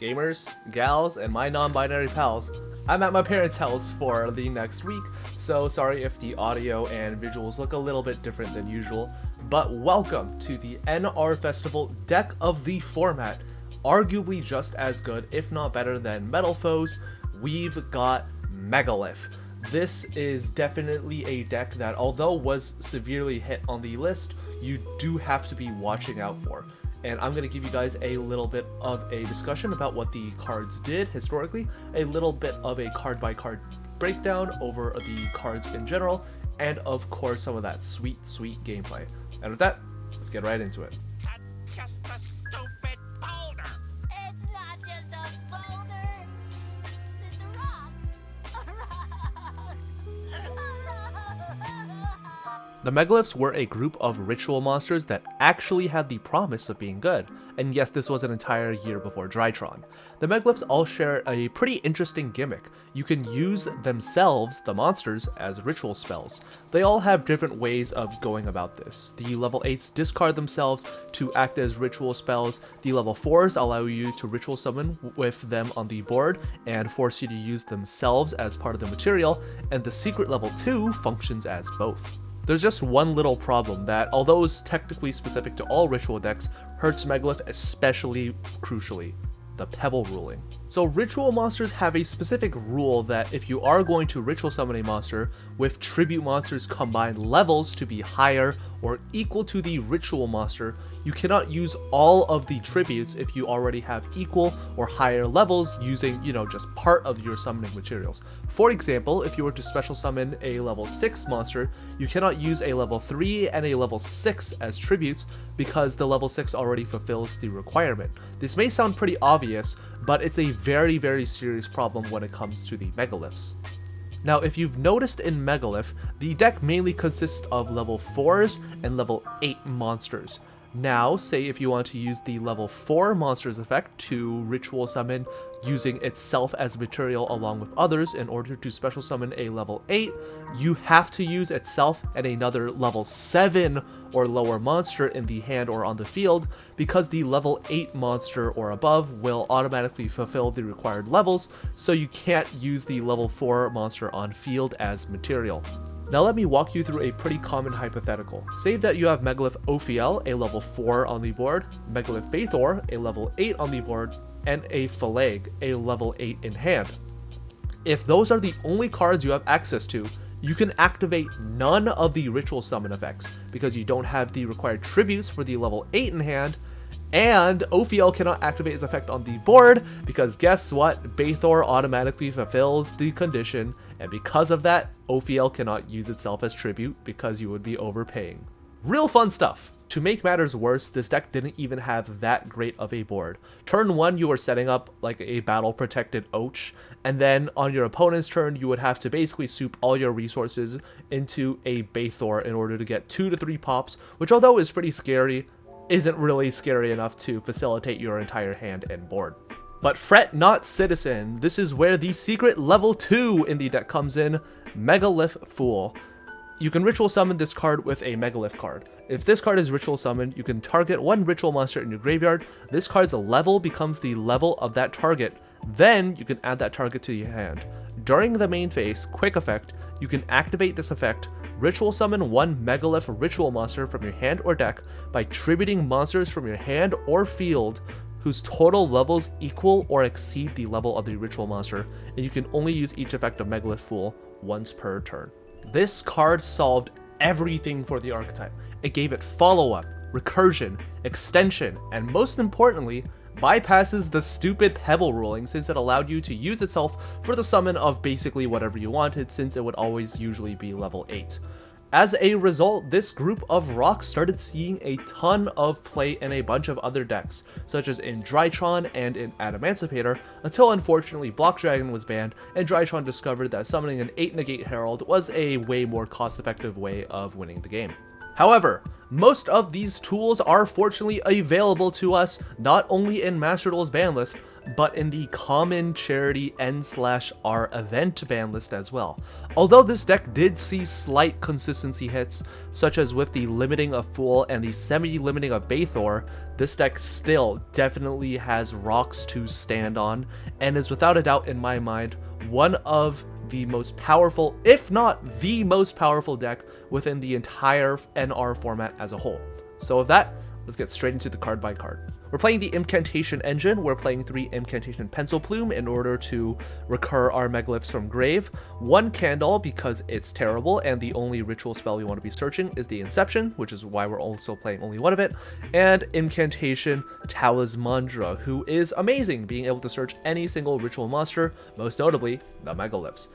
gamers, gals, and my non-binary pals. I'm at my parents' house for the next week, so sorry if the audio and visuals look a little bit different than usual, but welcome to the NR Festival deck of the format. Arguably just as good, if not better than Metal Foes, we've got Megalith. This is definitely a deck that, although was severely hit on the list, you do have to be watching out for. And I'm going to give you guys a little bit of a discussion about what the cards did historically, a little bit of a card-by-card breakdown over the cards in general, and of course some of that sweet gameplay. And with that, let's get right into it. That's just a stupid boulder. It's not just a boulder. It's a rock. A rock. The Megaliths were a group of ritual monsters that actually had the promise of being good, and yes, this was an entire year before Drytron. The Megaliths all share a pretty interesting gimmick. You can use themselves, the monsters, as ritual spells. They all have different ways of going about this. The level 8s discard themselves to act as ritual spells, the level 4s allow you to ritual summon with them on the board and force you to use themselves as part of the material, and the secret level 2 functions as both. There's just one little problem that, although is technically specific to all ritual decks, hurts Megalith especially crucially: the Pebble ruling. So ritual monsters have a specific rule that if you are going to ritual summon a monster with tribute monsters combined levels to be higher or equal to the ritual monster, you cannot use all of the tributes if you already have equal or higher levels using, just part of your summoning materials. For example, if you were to special summon a level 6 monster, you cannot use a level 3 and a level 6 as tributes because the level 6 already fulfills the requirement. This may sound pretty obvious, but it's a very serious problem when it comes to the Megaliths. Now, if you've noticed in Megalith, the deck mainly consists of level 4s and level 8 monsters. Now, say if you want to use the level 4 monsters effect to ritual summon using itself as material along with others in order to special summon a level 8, you have to use itself and another level 7 or lower monster in the hand or on the field, because the level 8 monster or above will automatically fulfill the required levels, so you can't use the level 4 monster on field as material. Now let me walk you through a pretty common hypothetical. Say that you have Megalith Ophiel, a level 4 on the board, Megalith Bathor, a level 8 on the board, and a Phalag, a level 8 in hand. If those are the only cards you have access to, you can activate none of the ritual summon effects, because you don't have the required tributes for the level 8 in hand, and Ophiel cannot activate its effect on the board, because guess what? Bathor automatically fulfills the condition, and because of that, Ophiel cannot use itself as tribute because you would be overpaying. Real fun stuff! To make matters worse, this deck didn't even have that great of a board. Turn 1, you were setting up like a battle-protected Och, and then on your opponent's turn, you would have to basically soup all your resources into a Bathor in order to get 2 to 3 pops, which although is pretty scary, isn't really scary enough to facilitate your entire hand and board. But fret not, citizen, this is where the secret level 2 in the deck comes in, Megalith Fool. You can ritual summon this card with a Megalith card. If this card is ritual summoned, you can target one ritual monster in your graveyard. This card's level becomes the level of that target. Then you can add that target to your hand. During the main phase, quick effect, you can activate this effect, ritual summon one Megalith ritual monster from your hand or deck by tributing monsters from your hand or field whose total levels equal or exceed the level of the ritual monster, and you can only use each effect of Megalith Fool once per turn. This card solved everything for the archetype. It gave it follow-up, recursion, extension, and most importantly, bypasses the stupid Pebble ruling, since it allowed you to use itself for the summon of basically whatever you wanted, since it would always usually be level 8. As a result, this group of rocks started seeing a ton of play in a bunch of other decks, such as in Drytron and in Adamancipator, until unfortunately Block Dragon was banned, and Drytron discovered that summoning an 8 Negate Herald was a way more cost-effective way of winning the game. However, most of these tools are fortunately available to us not only in Master Duel's ban list, but in the common charity N/R event ban list as well. Although this deck did see slight consistency hits, such as with the limiting of Fool and the semi-limiting of Bathor, this deck still definitely has rocks to stand on, and is without a doubt in my mind one of the most powerful, if not the most powerful deck within the entire NR format as a whole. So with that, let's get straight into the card by card. We're playing the Incantation Engine. We're playing 3 Incantation Pencil Plume in order to recur our Megaliths from grave. 1 Candle because it's terrible, and the only ritual spell we want to be searching is the Inception, which is why we're also playing only one of it. And Incantation Talismandra, who is amazing, being able to search any single ritual monster, most notably the Megaliths.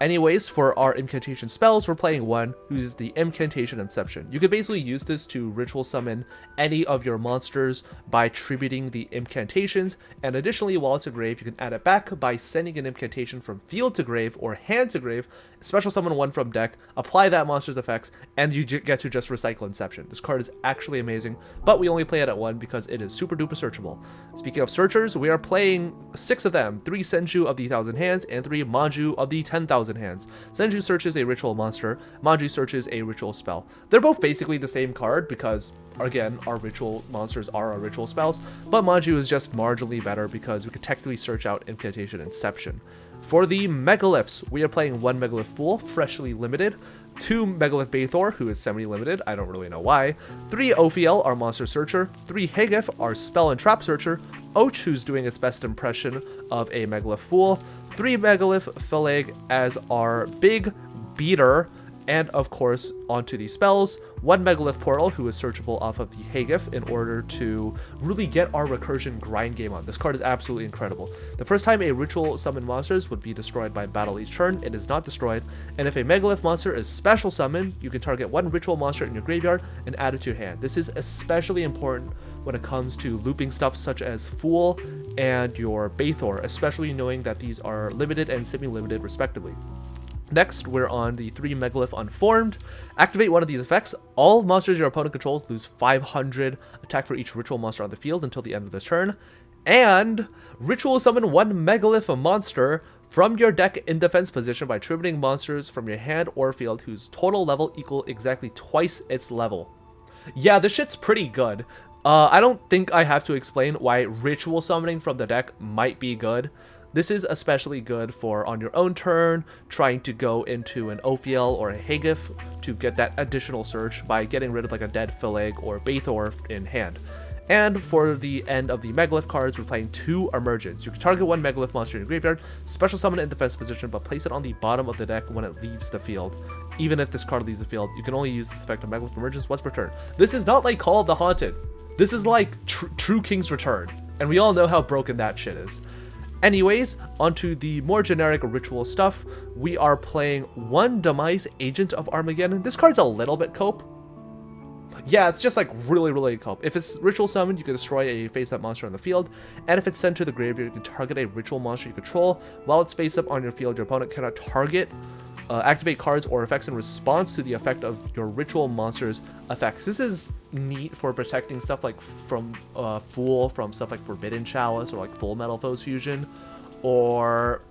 Anyways, for our incantation spells, we're playing 1, who's the Incantation Inception. You could basically use this to ritual summon any of your monsters by tributing the incantations, and additionally, while it's a grave, you can add it back by sending an incantation from field to grave or hand to grave, special summon 1 from deck, apply that monster's effects, and you get to just recycle Inception. This card is actually amazing, but we only play it at 1 because it is super duper searchable. Speaking of searchers, we are playing 6 of them, 3 Senju of the 1,000 Hands and 3 Manju of the 10,000 Hands. Senju searches a ritual monster, Manju searches a ritual spell. They're both basically the same card because, again, our ritual monsters are our ritual spells, but Manju is just marginally better because we could technically search out Incantation Inception. For the Megaliths, we are playing 1 Megalith Fool, freshly limited, 2 Megalith Bathor, who is semi-limited, I don't really know why, 3 Ophiel, our monster searcher, 3 Hagif, our spell and trap searcher, Och, who's doing its best impression of a Megalith Fool, 3 Megalith Phalag as our big beater, and of course, onto the spells, 1 Megalith Portal, who is searchable off of the Hagif in order to really get our recursion grind game on. This card is absolutely incredible. The first time a ritual summon monsters would be destroyed by battle each turn, it is not destroyed, and if a Megalith monster is special summoned, you can target 1 ritual monster in your graveyard and add it to your hand. This is especially important when it comes to looping stuff such as Fool and your Bathor, especially knowing that these are limited and semi-limited respectively. Next, we're on the 3 Megalith Unformed. Activate one of these effects. All monsters your opponent controls lose 500 attack for each ritual monster on the field until the end of this turn. And ritual summon 1 Megalith monster from your deck in defense position by tributing monsters from your hand or field whose total level equal exactly twice its level. Yeah, this shit's pretty good. I don't think I have to explain why ritual summoning from the deck might be good. This is especially good for on your own turn, trying to go into an Ophiel or a Hagif to get that additional search by getting rid of like a dead Phalag or Bathor in hand. And for the end of the Megalith cards, we're playing 2 Emergence. You can target 1 Megalith monster in your graveyard, special summon it in defense position, but place it on the bottom of the deck when it leaves the field. Even if this card leaves the field, you can only use this effect of Megalith Emergence once per turn. This is not like Call of the Haunted. This is like True King's Return, and we all know how broken that shit is. Anyways, onto the more generic ritual stuff, we are playing 1 Demise Agent of Armageddon. This card's a little bit cope. Yeah, it's just like really cope. If it's ritual summoned, you can destroy a face-up monster on the field, and if it's sent to the graveyard, you can target a ritual monster you control. While it's face-up on your field, your opponent cannot activate cards or effects in response to the effect of your ritual monster's effects. This is neat for protecting stuff like from Fool, from stuff like Forbidden Chalice or like Full Metal Foes Fusion, or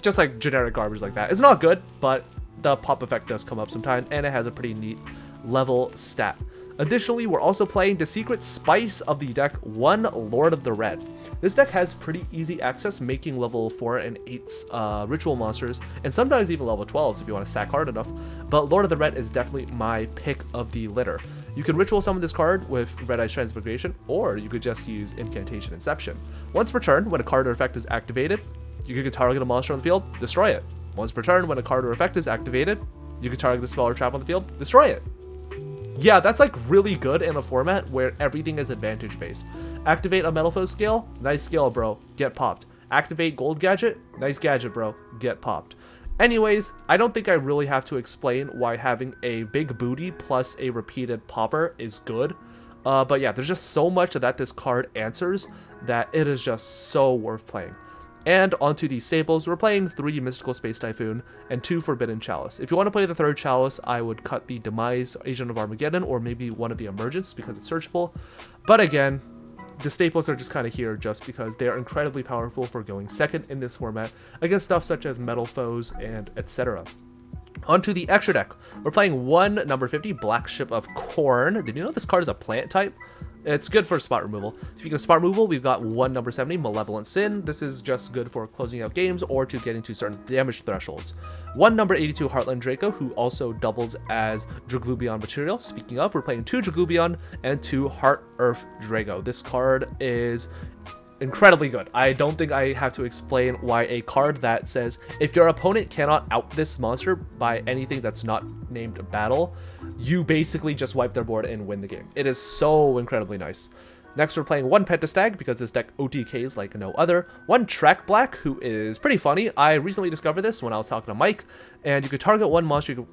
just like generic garbage like that. It's not good, but the pop effect does come up sometime, and it has a pretty neat level stat. Additionally, we're also playing the secret spice of the deck, 1 Lord of the Red. This deck has pretty easy access, making level 4 and 8 ritual monsters, and sometimes even level 12s if you want to stack hard enough, but Lord of the Red is definitely my pick of the litter. You can ritual summon this card with Red Eye's Transmigration, or you could just use Incantation Inception. Once per turn, when a card or effect is activated, you can target a monster on the field, destroy it. Once per turn, when a card or effect is activated, you can target the spell or trap on the field, destroy it. Yeah, that's like really good in a format where everything is advantage based. Activate a Metal Foe scale, nice scale bro, get popped. Activate Gold Gadget, nice gadget bro, get popped. Anyways, I don't think I really have to explain why having a big booty plus a repeated popper is good. But yeah, there's just so much that this card answers that it is just so worth playing. And onto the staples, we're playing 3 Mystical Space Typhoon and 2 Forbidden Chalice. If you want to play the 3rd Chalice, I would cut the Demise Agent of Armageddon or maybe one of the Emergence because it's searchable. But again, the staples are just kind of here just because they are incredibly powerful for going second in this format against stuff such as metal foes and etc. Onto the extra deck. We're playing one number 50 Black Ship of Corn. Did you know this card is a plant type? It's good for spot removal. Speaking of spot removal, we've got one number 70 Malevolent Sin. This is just good for closing out games or to getting to certain damage thresholds. One number 82 Heartland Draco, who also doubles as Draglubion material. Speaking of, we're playing 2 Draglubion and 2 Heart Earth Drago. This card is incredibly good. I don't think I have to explain why a card that says if your opponent cannot out this monster by anything that's not named battle, you basically just wipe their board and win the game. It is so incredibly nice. Next, we're playing one Pentastag because this deck OTKs like no other. One Track Black, who is pretty funny. I recently discovered this when I was talking to Mike, and you could target one monster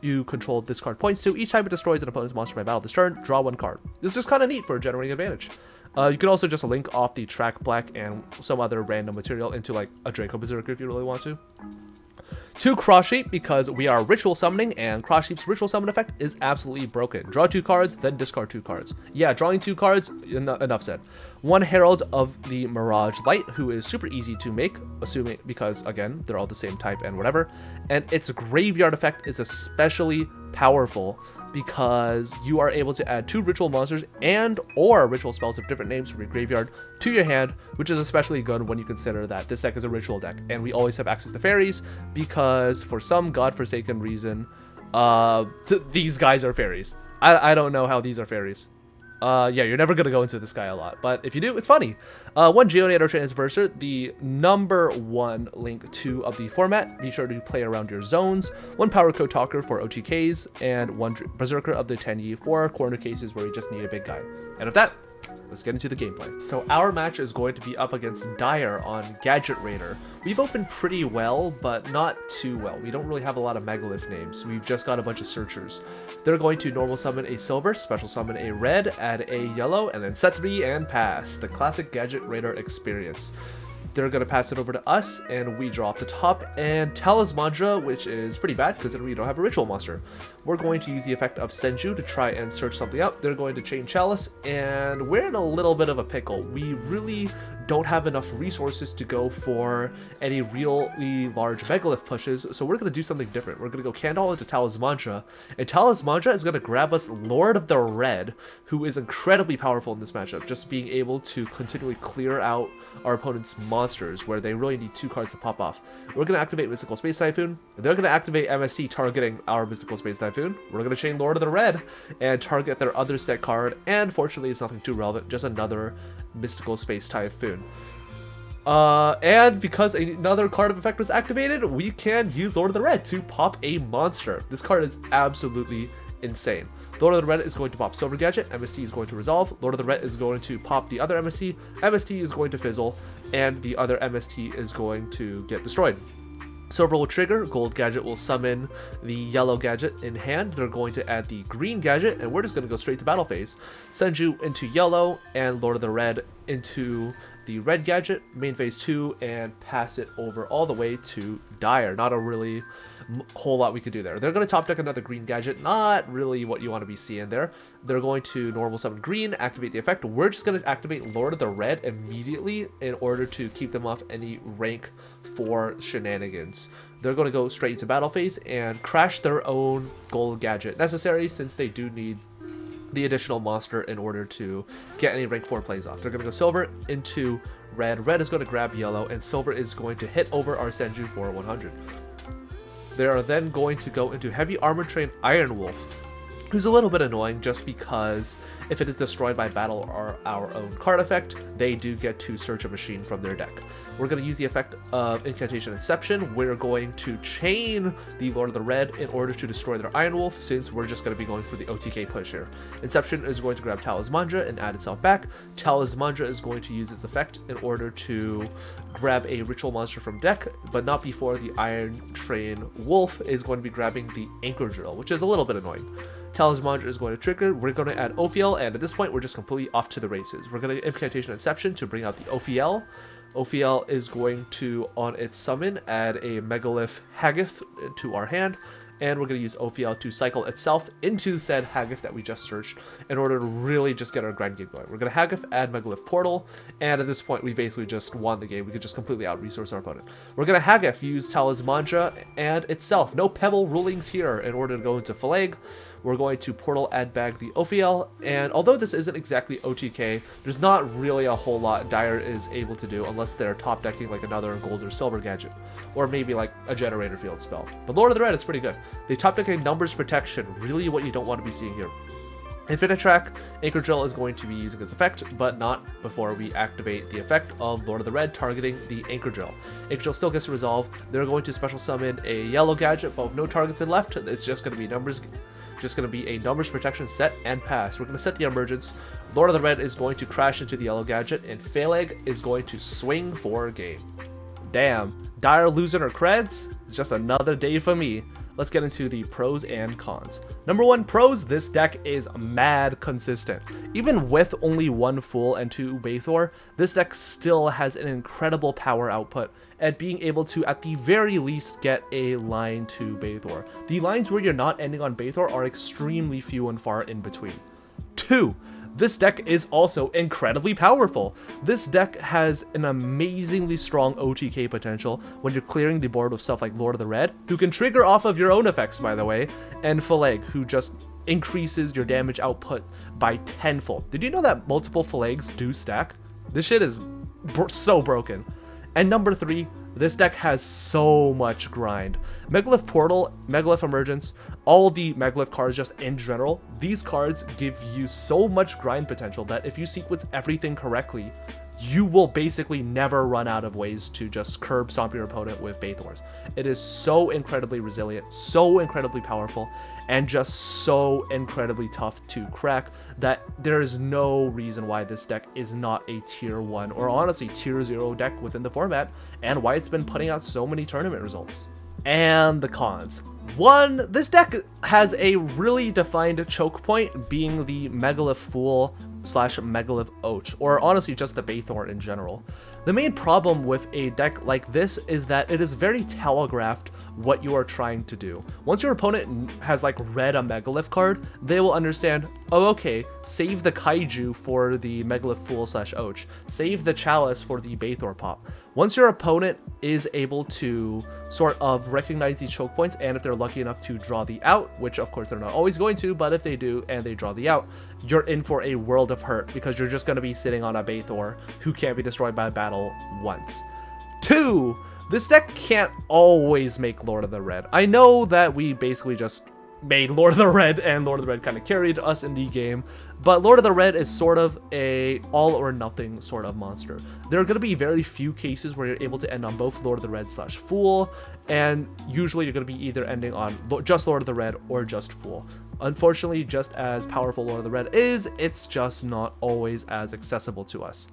you control this card points to. Each time it destroys an opponent's monster by battle this turn, draw one card. This is just kind of neat for generating advantage. You can also just link off the Track Black and some other random material into like a Draco Berserker if you really want to. 2 Cross Sheep because we are ritual summoning and Cross Sheep's ritual summon effect is absolutely broken. Draw 2 cards, then discard 2 cards. Yeah, drawing 2 cards, enough said. 1 Herald of the Mirage Light, who is super easy to make, assuming because again they're all the same type and whatever. And its graveyard effect is especially powerful because you are able to add 2 ritual monsters and or ritual spells of different names from your graveyard to your hand, which is especially good when you consider that this deck is a ritual deck and we always have access to fairies because for some godforsaken reason these guys are fairies. I don't know how these are fairies. Yeah, you're never gonna go into this guy a lot, but if you do, it's funny. 1 Geonator Transverser, the number 1 Link 2 of the format. Be sure to play around your zones. 1 Power Code Talker for OTKs, and 1 Berserker of the Tenyi for corner cases where you just need a big guy. And with that, let's get into the gameplay. So our match is going to be up against Dire on Gadget Raider. We've opened pretty well, but not too well. We don't really have a lot of Megalith names. We've just got a bunch of searchers. They're going to normal summon a silver, special summon a red, add a yellow, and then set 3 and pass. The classic Gadget Raider experience. They're going to pass it over to us, and we draw off the top, and Talismandra, which is pretty bad because we don't have a ritual monster. We're going to use the effect of Senju to try and search something out. They're going to chain Chalice, and we're in a little bit of a pickle. We really don't have enough resources to go for any really large Megalith pushes, so we're going to do something different. We're going to go Candle into Talismandra, and Talismandra is going to grab us Lord of the Red, who is incredibly powerful in this matchup, just being able to continually clear out our opponent's monsters where they really need 2 cards to pop off. We're going to activate Mystical Space Typhoon. They're going to activate MST targeting our Mystical Space Typhoon. We're going to chain Lord of the Red and target their other set card, and fortunately it's nothing too relevant, just another Mystical Space Typhoon. And because another card of effect was activated, we can use Lord of the Red to pop a monster. This card is absolutely insane. Lord of the Red is going to pop Silver Gadget, MST is going to resolve, Lord of the Red is going to pop the other MST, MST is going to fizzle, and the other MST is going to get destroyed. Silver will trigger, Gold Gadget will summon the Yellow Gadget in hand, they're going to add the Green Gadget, and we're just going to go straight to battle phase. Senju into Yellow, and Lord of the Red into the Red Gadget, main phase 2, and pass it over all the way to Dire. Not a really whole lot we could do there. They're going to top deck another Green Gadget, not really what you want to be seeing there. They're going to normal summon Green, activate the effect. We're just going to activate Lord of the Red immediately in order to keep them off any rank 4 shenanigans. They're going to go straight into battle phase and crash their own Gold Gadget, necessary since they do need the additional monster in order to get any rank 4 plays off. They're going to go Silver into Red. Red is going to grab Yellow, and Silver is going to hit over our Senju for 100. They are then going to go into Heavy Armor Train Iron Wolf, who's a little bit annoying just because if it is destroyed by battle or our own card effect, they do get to search a machine from their deck. We're going to use the effect of Incantation Inception. We're going to chain the Lord of the Red in order to destroy their Iron Wolf, since we're just going to be going for the OTK push here. Inception is going to grab Talismandra and add itself back. Talismandra is going to use its effect in order to grab a ritual monster from deck, but not before the Iron Train Wolf is going to be grabbing the Anchor Drill, which is a little bit annoying. Talismandra is going to trigger. We're going to add Ophiel, and at this point we're just completely off to the races. We're going to Incantation Inception to bring out the Ophiel. Ophiel is going to, on its summon, add a Megalith Haggith to our hand, and we're going to use Ophiel to cycle itself into said Haggith that we just searched in order to really just get our grind game going. We're going to Haggith, add Megalith Portal, and at this point we basically just won the game. We could just completely out-resource our opponent. We're going to Haggith, use Talismandra and itself. No Pebble rulings here in order to go into Phalag. We're going to Portal add bag the Ophiel, and although this isn't exactly OTK, there's not really a whole lot Dire is able to do unless they're top decking like another gold or silver gadget, or maybe like a generator field spell. But Lord of the Red is pretty good. They top deck a numbers protection, really what you don't want to be seeing here. Infinite Track, Anchor Drill is going to be using its effect, but not before we activate the effect of Lord of the Red targeting the Anchor Drill. Anchor Drill still gets to resolve. They're going to special summon a yellow gadget, but with no targets in left, it's just going to be numbers. Just going to be a numbers protection set and pass. We're going to set the emergence. Lord of the Red is going to crash into the yellow gadget, and Phalag is going to swing for a game. Damn, Dire losing her creds? It's just another day for me. Let's get into the pros and cons. Number 1, pros, this deck is mad consistent. Even with only 1 Fool and 2 Bathor, this deck still has an incredible power output at being able to, at the very least, get a line to Bathor. The lines where you're not ending on Bathor are extremely few and far in between. 2, this deck is also incredibly powerful. This deck has an amazingly strong OTK potential when you're clearing the board with stuff like Lord of the Red, who can trigger off of your own effects, by the way, and Phalag, who just increases your damage output by tenfold. Did you know that multiple Phalags do stack? This shit is so broken. And number 3, this deck has so much grind. Megalith Portal, Megalith Emergence, all the Megalith cards just in general, these cards give you so much grind potential that if you sequence everything correctly, you will basically never run out of ways to just curb stomp your opponent with Bathors. It is so incredibly resilient, so incredibly powerful, and just so incredibly tough to crack that there is no reason why this deck is not a tier 1 or honestly tier 0 deck within the format, and why it's been putting out so many tournament results. And the cons. 1, this deck has a really defined choke point, being the Megalith Fool / Megalith Och, or honestly just the Bathor in general. The main problem with a deck like this is that it is very telegraphed what you are trying to do. Once your opponent has like read a Megalith card, they will understand, oh okay, save the Kaiju for the Megalith Fool / Och, save the Chalice for the Bathor pop. Once your opponent is able to sort of recognize these choke points, and if they're lucky enough to draw the out, which of course they're not always going to, but if they do and they draw the out, you're in for a world of hurt because you're just going to be sitting on a Bathor who can't be destroyed by battle once. 2, this deck can't always make Lord of the Red. I know that we basically just made Lord of the Red, and Lord of the Red kind of carried us in the game, but Lord of the Red is sort of a all or nothing sort of monster. There are going to be very few cases where you're able to end on both Lord of the Red / Fool, and usually you're going to be either ending on just Lord of the Red or just Fool. Unfortunately, just as powerful Lord of the Red is, it's just not always as accessible to us.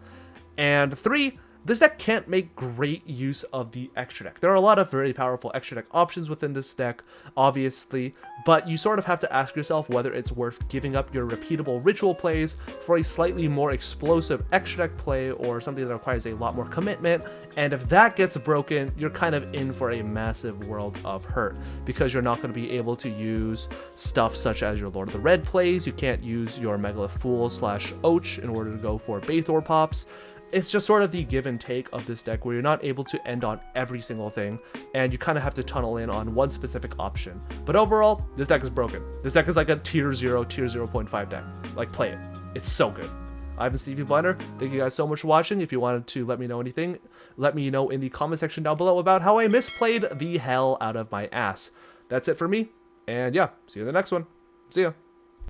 And 3, this deck can't make great use of the extra deck. There are a lot of very powerful extra deck options within this deck, obviously, but you sort of have to ask yourself whether it's worth giving up your repeatable ritual plays for a slightly more explosive extra deck play or something that requires a lot more commitment. And if that gets broken, you're kind of in for a massive world of hurt because you're not going to be able to use stuff such as your Lord of the Red plays. You can't use your Megalith Fool / Och in order to go for Bathor pops. It's just sort of the give and take of this deck where you're not able to end on every single thing, and you kind of have to tunnel in on one specific option. But overall, this deck is broken. This deck is like a tier 0, tier 0.5 deck. Like, play it. It's so good. I've been Stevie Blunder. Thank you guys so much for watching. If you wanted to let me know anything, let me know in the comment section down below about how I misplayed the hell out of my ass. That's it for me, and yeah, see you in the next one. See ya.